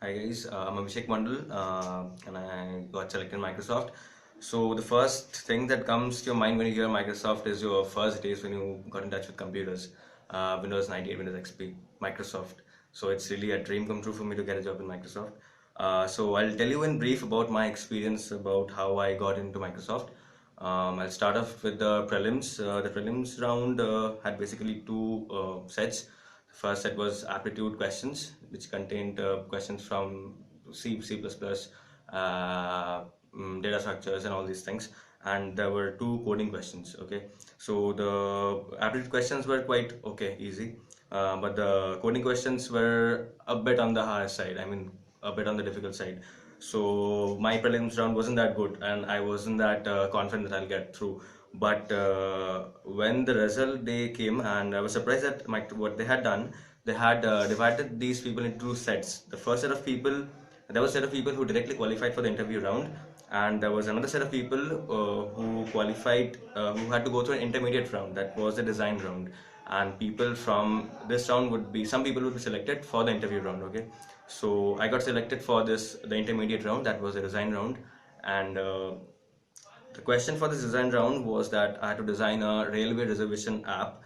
Hi guys, I'm Abhishek Mandal and I got selected in Microsoft. So the first thing that comes to your mind when you hear Microsoft is your first days when you got in touch with computers, Windows 98, Windows XP, Microsoft. So it's really a dream come true for me to get a job in Microsoft. So I'll tell you in brief about my experience about how I got into Microsoft. I'll start off with the prelims. The prelims round had basically two sets. The first set was aptitude questions, which contained questions from C++, data structures, and all these things. And there were two coding questions. Okay, so the aptitude questions were quite okay, easy, but the coding questions were a bit on the higher side. I mean, a bit on the difficult side. So my prelims round wasn't that good, and I wasn't that confident that I'll get through. But when the result day came, and I was surprised at what they had done. They had divided these people into two sets. The first set of people, there was a set of people who directly qualified for the interview round, and there was another set of people who qualified, who had to go through an intermediate round. That was the design round, and people from this round would be, some people would be selected for the interview round. Okay, so I got selected for the intermediate round. That was the design round, and the question for this design round was that I had to design a railway reservation app.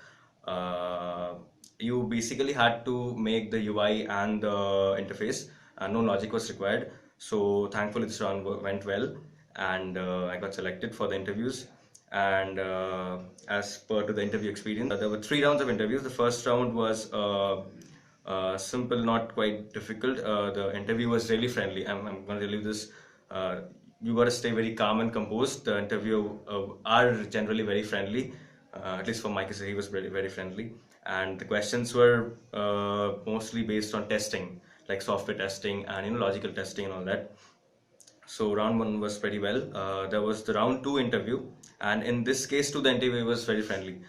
Uh, you basically had to make the UI and the interface, and no logic was required. So thankfully this round went well, and I got selected for the interviews. And as per to the interview experience, there were three rounds of interviews. The first round was simple, not quite difficult. The interview was really friendly. I'm going to tell you this. Uh, you got to stay very calm and composed. The interview are generally very friendly. At least for Mike, he was very friendly. And the questions were mostly based on testing, like software testing and logical testing and all that. So round one was pretty well. There was the round two interview, and in this case, too, the interview was very friendly.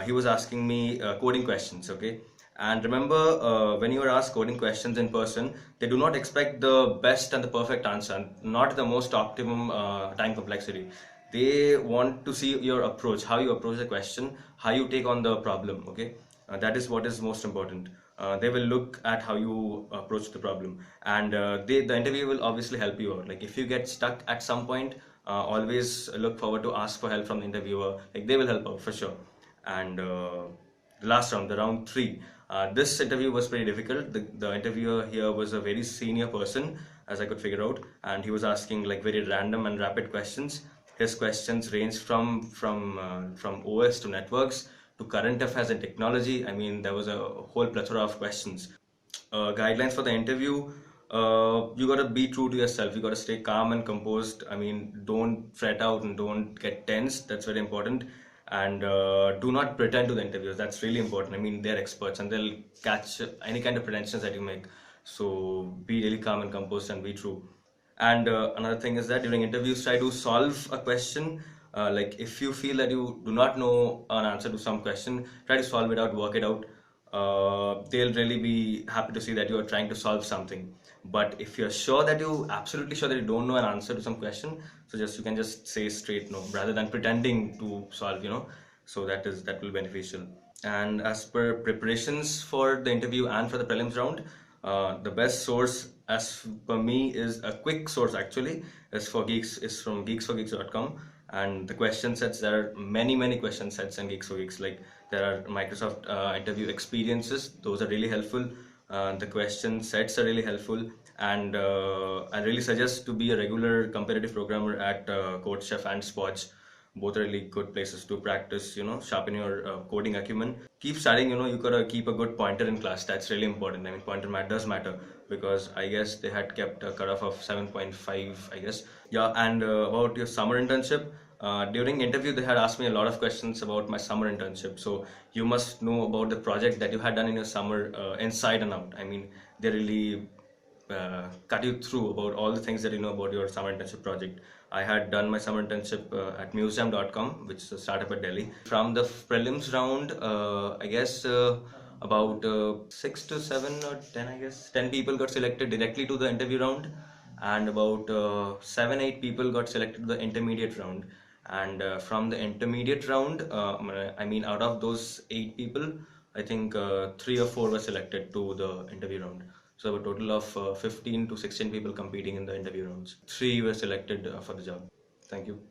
He was asking me coding questions, okay? And remember, when you are asked coding questions in person, they do not expect the best and the perfect answer, not the most optimum time complexity. They want to see your approach, how you approach the question, how you take on the problem, okay? That is what is most important. They will look at how you approach the problem, and the interview will obviously help you out. Like if you get stuck at some point, always look forward to ask for help from the interviewer. Like they will help out for sure. And the last round, the round three, this interview was pretty difficult. The interviewer here was a very senior person, as I could figure out, and he was asking like very random and rapid questions. His questions ranged from OS to networks to current affairs and technology. I mean, there was a whole plethora of questions. Guidelines for the interview: you gotta be true to yourself. You gotta stay calm and composed. I mean, don't fret out and don't get tense. That's very important. And do not pretend to the interviewers. That's really important. I mean, they're experts and they'll catch any kind of pretensions that you make. So be really calm and composed and be true. And another thing is that during interviews, try to solve a question. Like if you feel that you do not know an answer to some question, try to solve it out, work it out. They'll really be happy to see that you are trying to solve something. But if you're sure that you absolutely sure that you don't know an answer to some question, so just you can just say straight no rather than pretending to solve. So that will be beneficial. And as per preparations for the interview and for the prelims round, the best source as per me is a quick source actually is from geeksforgeeks.com. And the question sets, there are many question sets in Geeks for Geeks. Like there are Microsoft interview experiences, those are really helpful. The question sets are really helpful, and I really suggest to be a regular competitive programmer at CodeChef and Spotch. Both are really good places to practice, sharpen your coding acumen. Keep studying, you gotta keep a good pointer in class. That's really important. I mean, pointer does matter, because I guess they had kept a cutoff of 7.5, I guess. Yeah, and about your summer internship, during interview they had asked me a lot of questions about my summer internship. So you must know about the project that you had done in your summer, inside and out. I mean, they really cut you through about all the things that you know about your summer internship project. I had done my summer internship at Museum.com, which is a startup at Delhi. From the prelims round, I guess about 6 to 7 or 10, I guess 10 people got selected directly to the interview round, and about 7-8 people got selected to the intermediate round. And from the intermediate round, I mean, out of those 8 people, I think 3 or 4 were selected to the interview round. So a total of 15 to 16 people competing in the interview rounds. Three were selected for the job. Thank you.